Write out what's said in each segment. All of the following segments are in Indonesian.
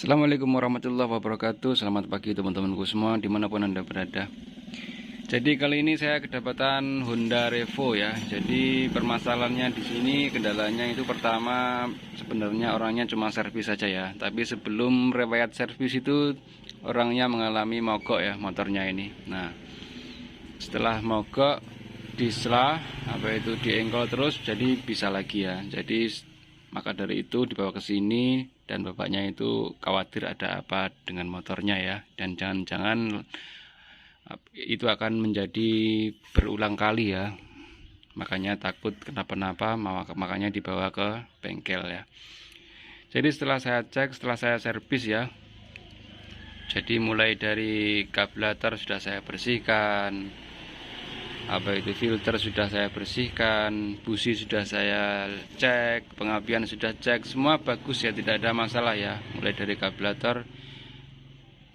Assalamualaikum warahmatullahi wabarakatuh. Selamat pagi teman-temanku semua dimanapun anda berada. Jadi kali ini saya kedapatan Honda Revo ya. Jadi permasalahannya di sini, kendalanya itu pertama sebenarnya orangnya cuma servis saja ya. Tapi sebelum riwayat servis itu orangnya mengalami mogok ya motornya ini. Nah setelah mogok diselah itu diengkol terus, jadi bisa lagi ya. Jadi maka dari itu dibawa ke sini dan bapaknya itu khawatir ada apa dengan motornya ya, dan jangan-jangan itu akan menjadi berulang kali ya. Makanya takut kenapa-napa, makanya dibawa ke bengkel ya. Jadi setelah saya cek, setelah saya servis ya, jadi mulai dari karburator sudah saya bersihkan, filter sudah saya bersihkan, busi sudah saya cek, pengapian sudah cek, semua bagus ya, tidak ada masalah ya. Mulai dari karburator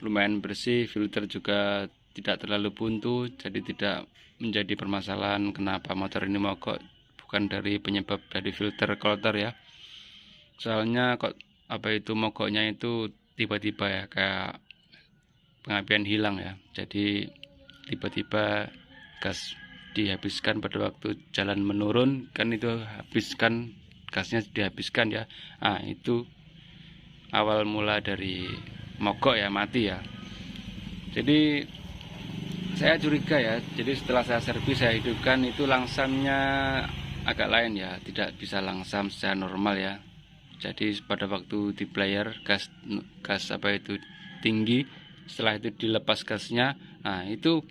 lumayan bersih, filter juga tidak terlalu buntu, jadi tidak menjadi permasalahan kenapa motor ini mogok. Bukan dari penyebab dari filter kotor ya, soalnya kok mogoknya itu tiba-tiba ya, kayak pengapian hilang ya. Jadi tiba-tiba gas dihabiskan pada waktu jalan menurun, kan itu habiskan gasnya, dihabiskan ya. Nah itu awal mula dari mogok ya, mati ya. Jadi saya curiga ya, jadi setelah saya servis, saya hidupkan, itu langsamnya agak lain ya, tidak bisa langsam secara normal ya. Jadi pada waktu di player gas tinggi, setelah itu dilepas gasnya, nah itu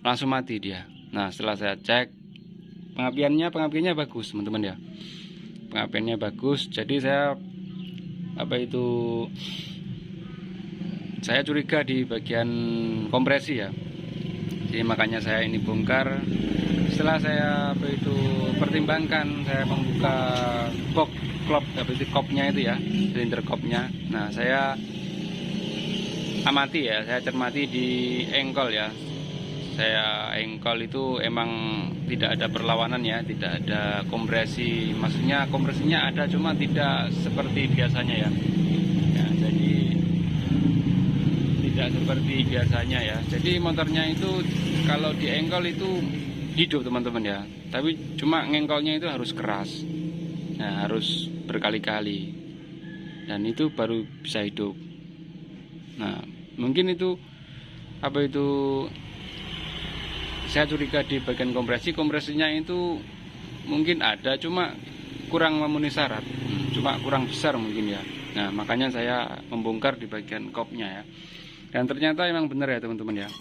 langsung mati dia. Nah setelah saya cek, pengapiannya bagus teman-teman ya, pengapiannya bagus. Jadi saya curiga di bagian kompresi ya. Jadi makanya saya ini bongkar. Setelah saya pertimbangkan, saya membuka kopnya itu ya, silinder kopnya. Nah saya amati ya, saya cermati di engkol ya. Saya engkol itu emang tidak ada perlawanan ya, tidak ada kompresi. Maksudnya kompresinya ada, cuma tidak seperti biasanya ya. Jadi tidak seperti biasanya ya. Jadi motornya itu kalau di engkol itu hidup teman-teman ya. Tapi cuma ngengkolnya itu harus keras. Nah, harus berkali-kali. Dan itu baru bisa hidup. Nah, mungkin itu saya curiga di bagian kompresinya itu mungkin ada, cuma kurang memenuhi syarat, cuma kurang besar mungkin ya. Nah makanya saya membongkar di bagian kopnya ya, dan ternyata memang benar ya teman-teman ya.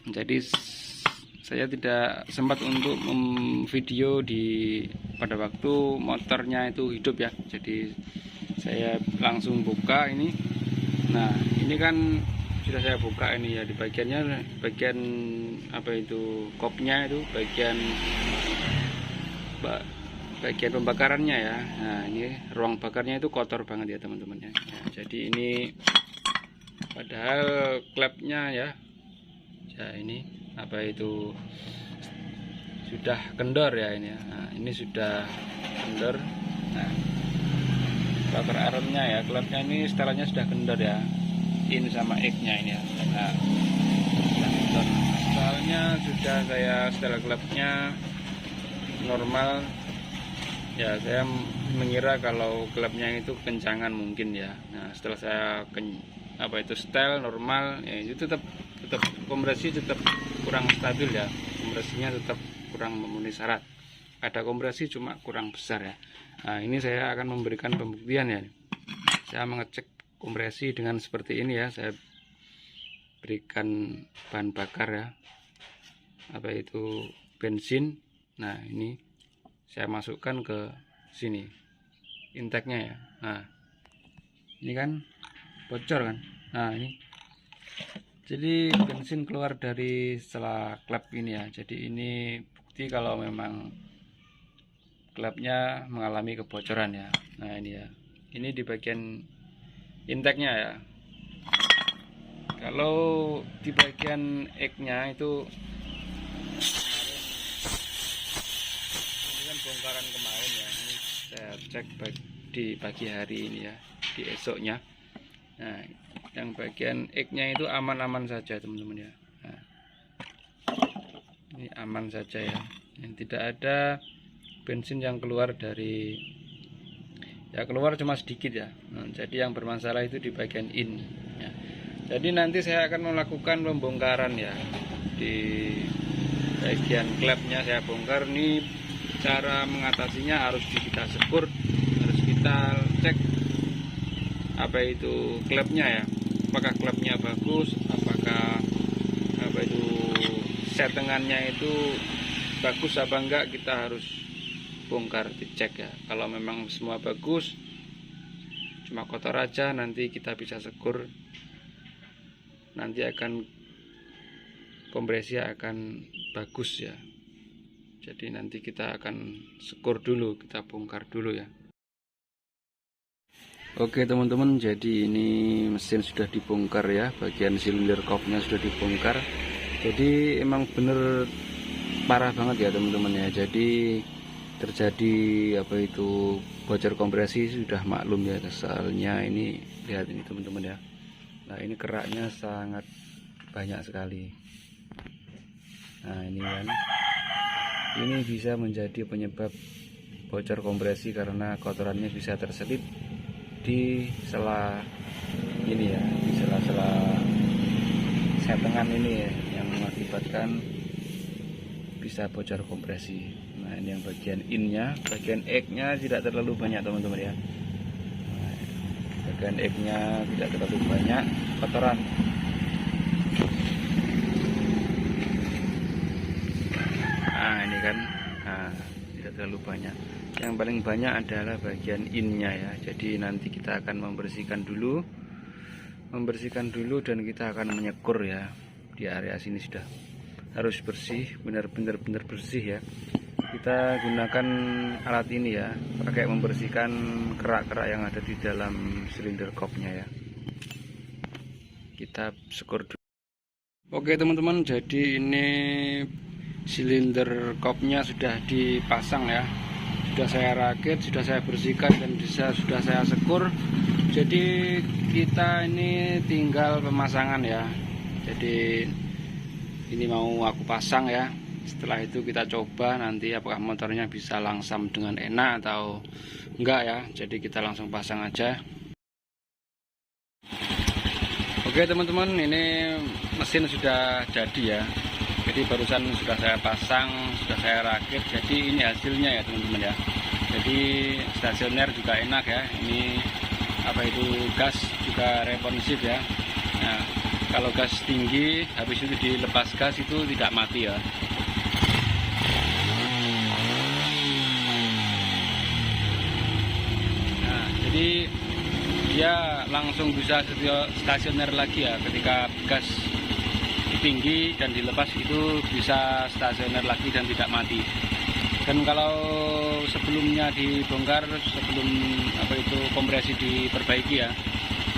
Jadi saya tidak sempat untuk video pada waktu motornya itu hidup ya. Jadi saya langsung buka ini. Nah ini kan sudah saya buka ini ya, di bagian kopnya itu, bagian pembakarannya ya. Nah ini ruang bakarnya itu kotor banget ya teman-teman ya. Nah, jadi ini padahal klepnya ya, ini sudah kendor ya ini ya. Nah ini sudah kendor. Nah bakar armnya ya, klepnya ini setelannya sudah kendor ya, in sama X-nya ini ya. Nah, soalnya sudah saya setelah klepnya normal ya, saya mengira kalau klepnya itu kencangan mungkin ya. Nah setelah saya setel normal ya, itu tetap kompresi tetap kurang stabil ya, kompresinya tetap kurang memenuhi syarat. Ada kompresi cuma kurang besar ya. Nah ini saya akan memberikan pembuktian ya. Saya mengecek kompresi dengan seperti ini ya. Saya berikan bahan bakar ya, bensin. Nah ini saya masukkan ke sini intake-nya ya. Nah ini kan bocor kan. Nah ini jadi bensin keluar dari setelah klep ini ya. Jadi ini bukti kalau memang klepnya mengalami kebocoran ya. Nah ini ya, ini di bagian intake-nya ya. Kalau di bagian X-nya itu, ini kan bongkaran kemarin ya. Ini saya cek di pagi hari ini ya, di esoknya. Nah, yang bagian X-nya itu aman-aman saja teman-teman ya. Nah, ini aman saja ya, yang tidak ada bensin yang keluar dari, ya keluar cuma sedikit ya. Nah, jadi yang bermasalah itu di bagian in ya. Jadi nanti saya akan melakukan pembongkaran ya, di bagian klepnya saya bongkar. Ini cara mengatasinya harus kita sekur, harus kita cek apa itu klepnya ya, apakah klepnya bagus, apakah apa itu settingannya itu bagus apa enggak, kita harus bongkar, dicek ya. Kalau memang semua bagus, cuma kotor aja, nanti kita bisa sekur, nanti akan kompresi akan bagus ya. Jadi nanti kita akan sekur dulu, kita bongkar dulu ya. Oke teman-teman, jadi ini mesin sudah dibongkar ya, bagian silinder kopnya sudah dibongkar. Jadi emang bener parah banget ya teman-teman ya. Jadi terjadi apa itu bocor kompresi, sudah maklum ya, soalnya ini lihat ini teman-teman ya. Nah ini keraknya sangat banyak sekali. Nah ini kan, ini bisa menjadi penyebab bocor kompresi karena kotorannya bisa terselip di sela ini ya, di sela-sela settingan ini ya, yang mengakibatkan bisa bocor kompresi. Nah ini yang bagian in-nya, bagian X-nya tidak terlalu banyak teman-teman ya. Nah, bagian X-nya tidak terlalu banyak kotoran. Nah ini kan, nah, tidak terlalu banyak. Yang paling banyak adalah bagian in-nya ya. Jadi nanti kita akan membersihkan dulu dan kita akan menyekur ya. Di area sini sudah harus bersih, benar-benar bersih ya. Kita gunakan alat ini ya, pakai membersihkan kerak-kerak yang ada di dalam silinder kopnya ya. Kita sekur dulu. Oke teman-teman, jadi ini silinder kopnya sudah dipasang ya, sudah saya rakit, sudah saya bersihkan, dan sudah saya sekur. Jadi kita ini tinggal pemasangan ya. Jadi ini mau aku pasang ya. Setelah itu kita coba nanti apakah motornya bisa langsam dengan enak atau enggak ya. Jadi kita langsung pasang aja. Oke teman-teman, ini mesin sudah jadi ya. Jadi barusan sudah saya pasang, sudah saya rakit. Jadi ini hasilnya ya teman-teman ya. Jadi stasioner juga enak ya. Ini apa itu, gas juga responsif ya. Nah kalau gas tinggi, habis itu dilepas gas itu tidak mati ya. Nah jadi dia langsung bisa stasioner lagi ya. Ketika gas tinggi dan dilepas itu bisa stasioner lagi dan tidak mati. Dan kalau sebelumnya dibongkar, sebelum apa itu kompresi diperbaiki ya,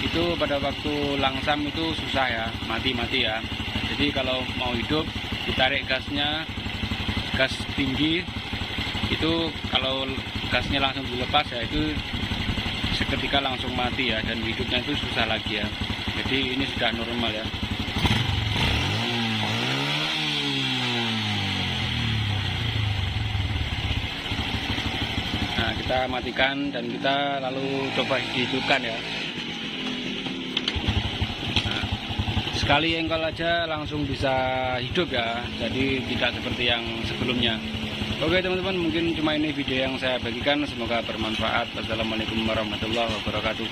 itu pada waktu langsam itu susah ya, mati ya. Jadi kalau mau hidup, ditarik gasnya, gas tinggi itu, kalau gasnya langsung dilepas ya itu seketika langsung mati ya, dan hidupnya itu susah lagi ya. Jadi ini sudah normal ya. Nah kita matikan dan kita lalu coba dihidupkan ya. Nah, sekali engkol aja langsung bisa hidup ya, jadi tidak seperti yang sebelumnya. Oke teman-teman, mungkin cuma ini video yang saya bagikan, semoga bermanfaat. Wassalamualaikum warahmatullahi wabarakatuh.